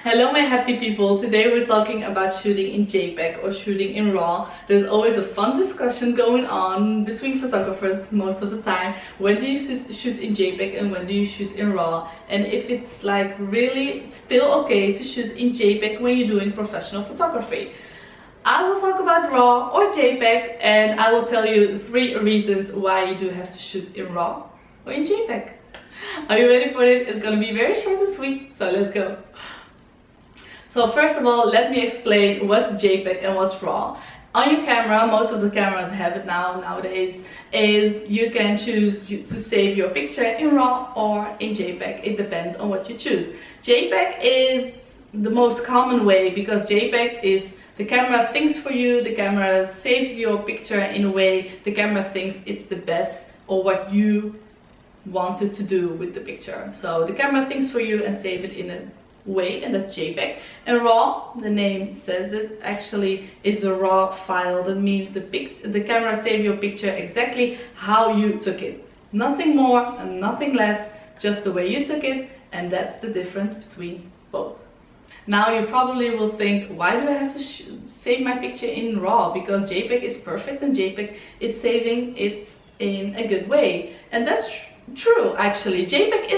Hello my happy people, today we're talking about shooting in JPEG or shooting in RAW. There's always a fun discussion going on between photographers most of the time. When do you shoot in JPEG and when do you shoot in RAW? And if it's like really still okay to shoot in JPEG when you're doing professional photography. I will talk about RAW or JPEG and I will tell you 3 reasons why you do have to shoot in RAW or in JPEG. Are you ready for it? It's gonna be very short and sweet, so let's go. So first of all, let me explain what's JPEG and what's RAW. On your camera, most of the cameras have it nowadays, is you can choose to save your picture in RAW or in JPEG. It depends on what you choose. JPEG is the most common way because JPEG is the camera thinks for you, the camera saves your picture in a way the camera thinks it's the best or what you wanted to do with the picture. So the camera thinks for you and save it in a way, and that's JPEG. And RAW, the name says it, actually is a RAW file. That means the camera saves your picture exactly how you took it. Nothing more and nothing less, just the way you took it, and that's the difference between both. Now you probably will think, why do I have to save my picture in RAW? Because JPEG is perfect and JPEG it's saving it in a good way. And that's true, actually. JPEG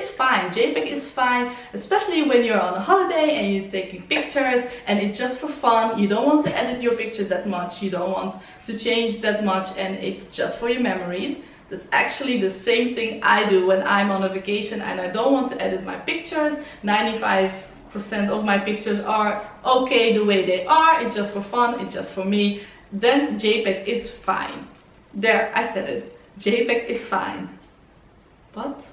is fine, especially when you're on a holiday and you're taking pictures and it's just for fun. You don't want to edit your picture that much, you don't want to change that much, and it's just for your memories. That's actually the same thing I do when I'm on a vacation and I don't want to edit my pictures. 95% of my pictures are okay the way they are, it's just for fun, it's just for me. Then JPEG is fine. There, I said it. JPEG is fine. But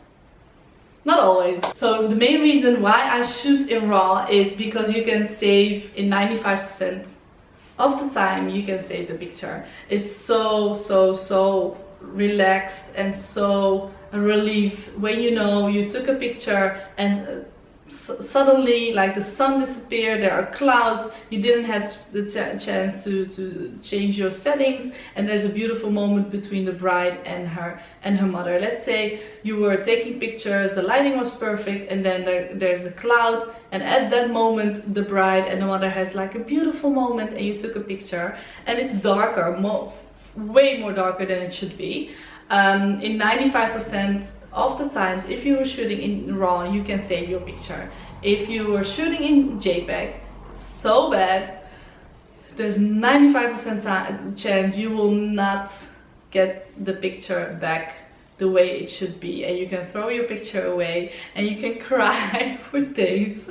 not always. So the main reason why I shoot in RAW is because you can save in 95% of the time, you can save the picture. It's so relaxed and so a relief when you know you took a picture and suddenly like the sun disappeared, there are clouds, you didn't have the chance to change your settings, and there's a beautiful moment between the bride and her mother. Let's say you were taking pictures, the lighting was perfect, and then there's a cloud, and at that moment the bride and the mother has like a beautiful moment and you took a picture and it's darker, way more darker than it should be. In 95% of the times, if you were shooting in RAW, you can save your picture. If you were shooting in JPEG, it's so bad, there's 95% chance you will not get the picture back the way it should be, and you can throw your picture away and you can cry for days.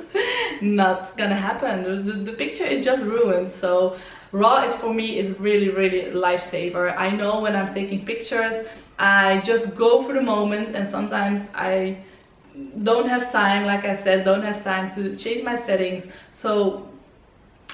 Not gonna happen. The picture is just ruined. So RAW is for me is really a lifesaver. I know when I'm taking pictures I just go for the moment, and sometimes I don't have time, like I said, don't have time to change my settings. So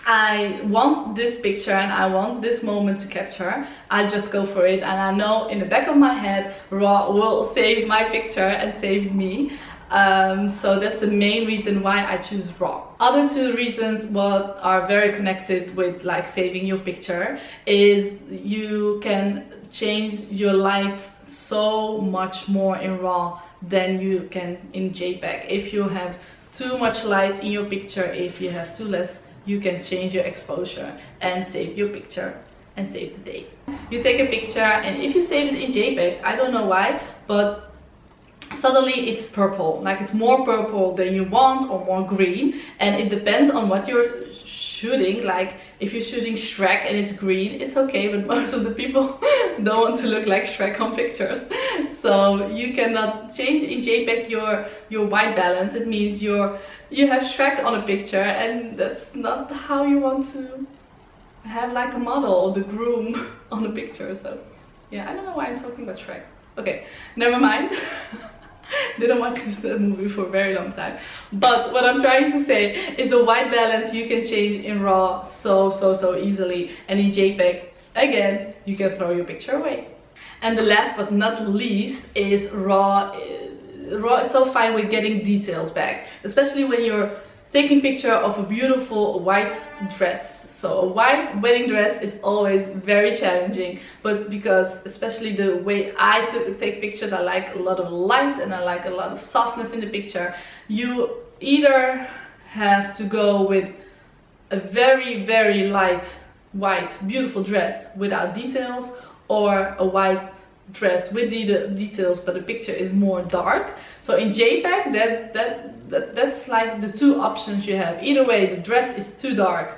I want this picture and I want this moment to capture. I just go for it, and I know in the back of my head RAW will save my picture and save me. So that's the main reason why I choose RAW. Other 2 reasons what are very connected with like saving your picture is you can change your light so much more in RAW than you can in JPEG. If you have too much light in your picture, if you have too less, you can change your exposure and save your picture and save the day. You take a picture, and if you save it in JPEG, I don't know why, but suddenly it's purple, like it's more purple than you want or more green, and it depends on what you're shooting. Like if you're shooting Shrek and it's green, it's okay, but most of the people don't want to look like Shrek on pictures. So you cannot change in JPEG your white balance. It means you have Shrek on a picture, and that's not how you want to have like a model or the groom on a picture. So yeah, I don't know why I'm talking about Shrek. Okay, never mind. Didn't watch this movie for a very long time. But what I'm trying to say is the white balance you can change in RAW so easily, and in JPEG, again, you can throw your picture away. And the last but not least is RAW. RAW is so fine with getting details back, especially when you're taking picture of a beautiful white dress. So a white wedding dress is always very challenging, but because especially the way I take pictures, I like a lot of light and I like a lot of softness in the picture. You either have to go with a very light white beautiful dress without details, or a white dress with the details but the picture is more dark. So in JPEG that's like the two options you have. Either way, the dress is too dark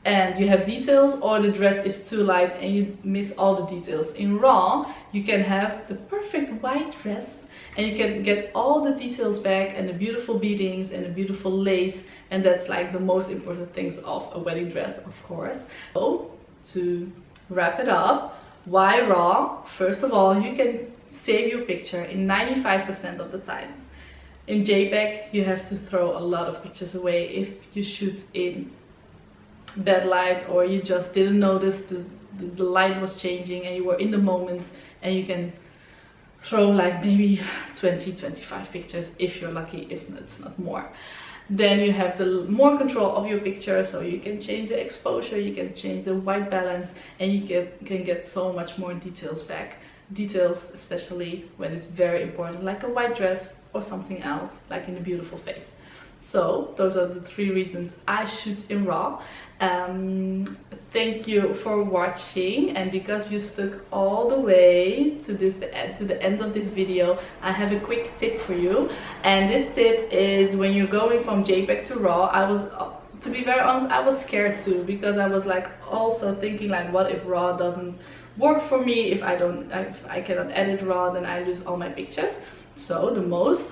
and you have details, or the dress is too light and you miss all the details. In RAW you can have the perfect white dress and you can get all the details back and the beautiful beadings and the beautiful lace, and that's like the most important things of a wedding dress, of course. So to wrap it up, why RAW? First of all, you can save your picture in 95% of the times. In JPEG you have to throw a lot of pictures away if you shoot in bad light, or you just didn't notice the light was changing and you were in the moment, and you can throw like maybe 20-25 pictures if you're lucky, if it's not more. Then you have the more control of your picture, so you can change the exposure, you can change the white balance, and you can get so much more details back. Details especially when it's very important, like a white dress or something else, like in a beautiful face. So those are the 3 reasons I shoot in RAW. Thank you for watching, and because you stuck all the way to the end of this video, I have a quick tip for you. And this tip is, when you're going from JPEG to RAW, to be very honest, I was scared too, because I was like also thinking like, what if RAW doesn't work for me? If I cannot edit RAW, then I lose all my pictures. So the most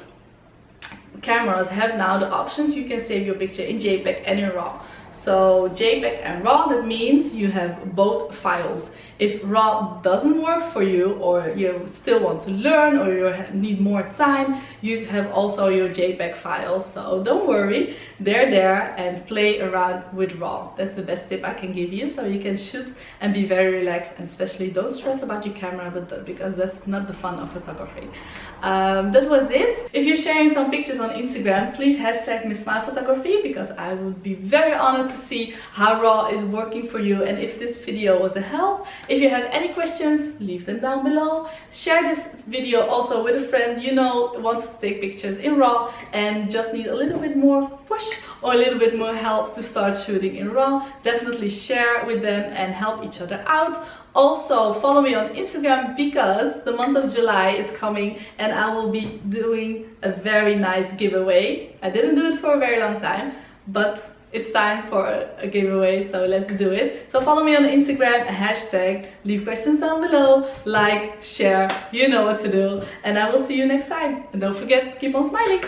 cameras have now the options you can save your picture in JPEG and in RAW. So JPEG and RAW, that means you have both files. If RAW doesn't work for you, or you still want to learn, or you need more time, you have also your JPEG files. So don't worry, they're there, and play around with RAW. That's the best tip I can give you, so you can shoot and be very relaxed, and especially don't stress about your camera, because that's not the fun of photography. That was it. If you're sharing some pictures on Instagram, please hashtag MissSmilePhotography, because I would be very honored to see how RAW is working for you, and if this video was a help. If you have any questions, leave them down below. Share this video also with a friend you know wants to take pictures in RAW and just need a little bit more push or a little bit more help to start shooting in RAW. Definitely share with them and help each other out. Also follow me on Instagram, because the month of July is coming and I will be doing a very nice giveaway. I didn't do it for a very long time, but it's time for a giveaway, so let's do it. So follow me on Instagram, hashtag, leave questions down below, like, share, you know what to do, and I will see you next time. And don't forget, keep on smiling.